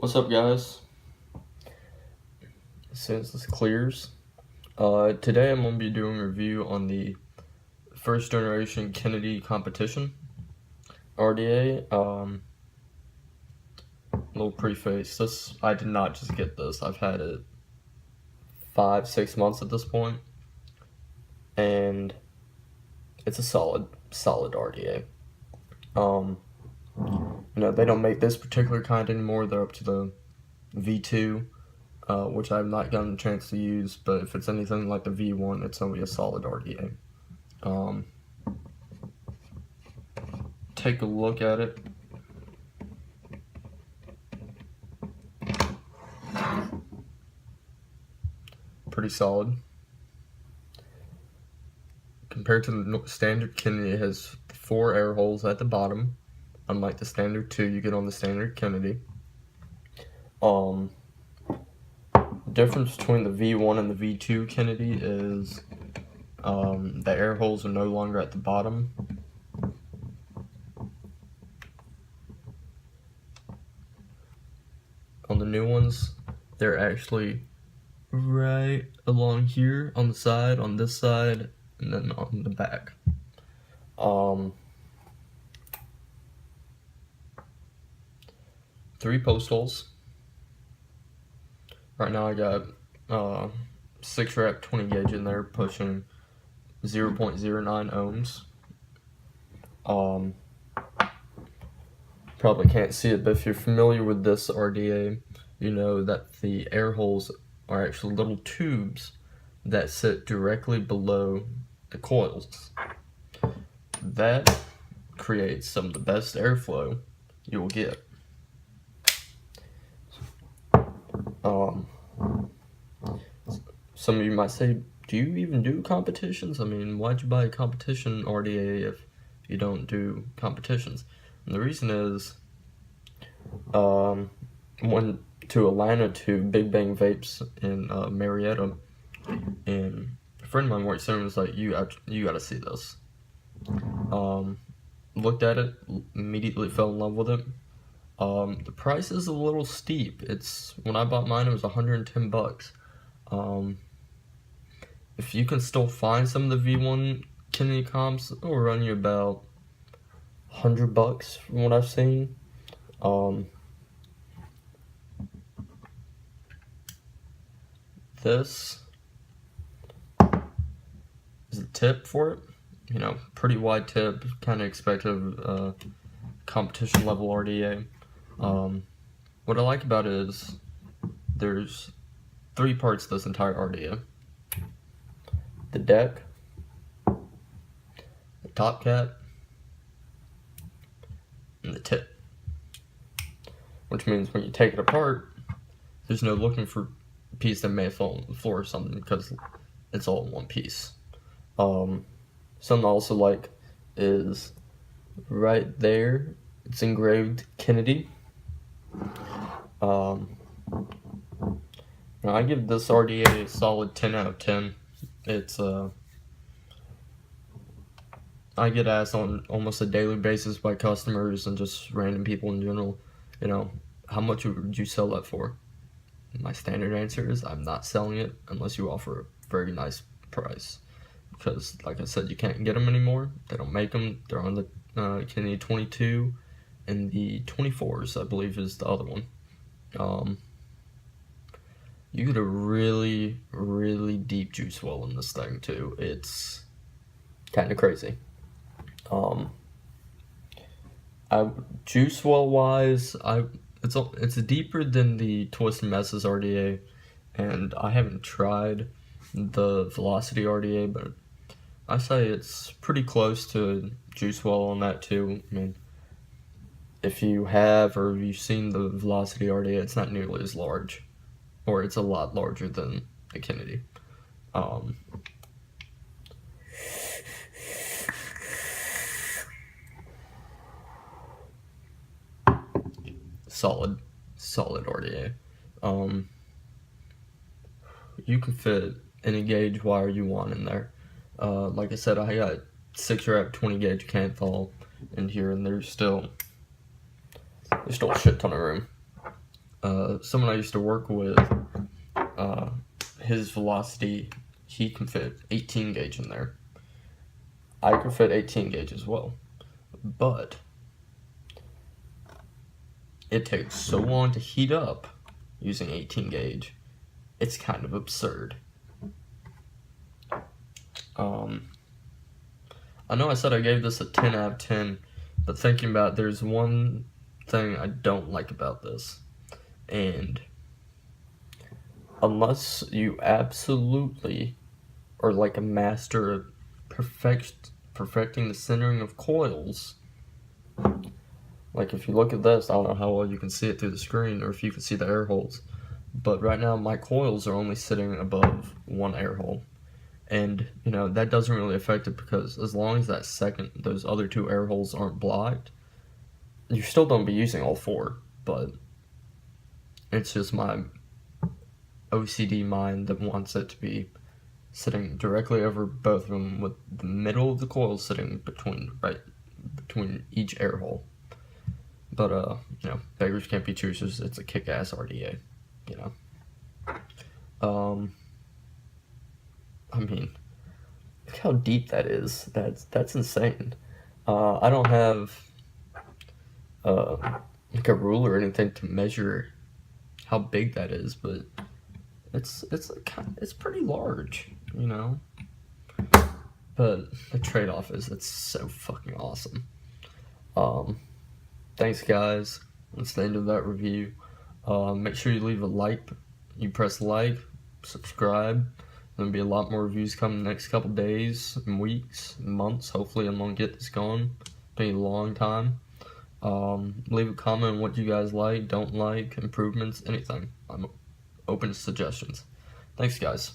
What's up, guys? Since this clears, today I'm going to be doing a review on the first generation Kennedy competition, RDA. Little preface, I did not just get this. I've had it 5-6 months at this point, and it's a solid RDA. They don't make this particular kind anymore. They're up to the V2. Which I've not gotten a chance to use, but if it's anything like the V1, it's going to be a solid RDA. Take a look at it. Pretty solid. Compared to the standard Kennedy, it has 4 air holes at the bottom, unlike the standard 2 you get on the standard Kennedy. Difference between the V1 and the V2 Kennedy is the air holes are no longer at the bottom. On the new ones, they're actually right along here on the side, on this side, and then on the back. 3 post holes. Right now I got 6-wrap 20 gauge in there, pushing 0.09 ohms. Probably can't see it, but if you're familiar with this RDA, you know that the air holes are actually little tubes that sit directly below the coils. That creates some of the best airflow you will get. Some of you might say, do you even do competitions? I mean, why'd you buy a competition RDA if you don't do competitions? And the reason is, went to Atlanta to Big Bang Vapes in Marietta, and a friend of mine works there and was like, you gotta see this. Looked at it, immediately fell in love with it. The price is a little steep. When I bought mine, it was $110. If you can still find some of the V1 Kennedy comps, it will run you about $100 from what I've seen. This is the tip for it. Pretty wide tip, kind of expected of competition level RDA. What I like about it is there's 3 parts to this entire RDA. The deck, the top cap, and the tip. Which means when you take it apart, there's no looking for a piece that may fall on the floor or something, because it's all in one piece. Something I also like is right there, it's engraved Kennedy. I give this RDA a solid 10 out of 10. I get asked on almost a daily basis by customers and just random people in general, how much would you sell that for? My standard answer is I'm not selling it unless you offer a very nice price. Because, like I said, you can't get them anymore. They don't make them. They're on the Kennedy 22 and the 24s, I believe, is the other one. You get a really, really deep juice well in this thing too. It's kind of crazy. Juice well wise, it's deeper than the Twist and Messes RDA, and I haven't tried the Velocity RDA, but I say it's pretty close to juice well on that too. I mean, if you have or you've seen the Velocity RDA, it's not nearly as large, or it's a lot larger than the Kennedy. Solid RDA. You can fit any gauge wire you want in there. Like I said, I got 6-wrap 20 gauge Canthal in here, and there's still a shit ton of room. someone I used to work with, his velocity, he can fit 18 gauge in there. I can fit 18 gauge as well, but it takes so long to heat up using 18 gauge. It's kind of absurd. I know I said I gave this a 10 out of 10, but thinking about it, there's one thing I don't like about this. And unless you absolutely are like a master of perfecting the centering of coils, like if you look at this, I don't know how well you can see it through the screen or if you can see the air holes, but right now my coils are only sitting above one air hole. And, you know, that doesn't really affect it because as long as those other two air holes aren't blocked, you still don't be using all four, but it's just my OCD mind that wants it to be sitting directly over both of them with the middle of the coil sitting between each air hole. But, you know, beggars can't be choosers. It's a kick-ass RDA, you know. I mean, look how deep that is. That's insane. I don't have like a ruler or anything to measure how big that is, but it's pretty large, you know. But the trade-off is it's so fucking awesome. Thanks guys. That's the end of that review. Make sure you leave a like. You press like, subscribe. There'll be a lot more reviews coming the next couple days and weeks and months. Hopefully I'm gonna get this going. It's been a long time. Leave a comment on what you guys like, don't like, improvements, anything. I'm open to suggestions. Thanks guys.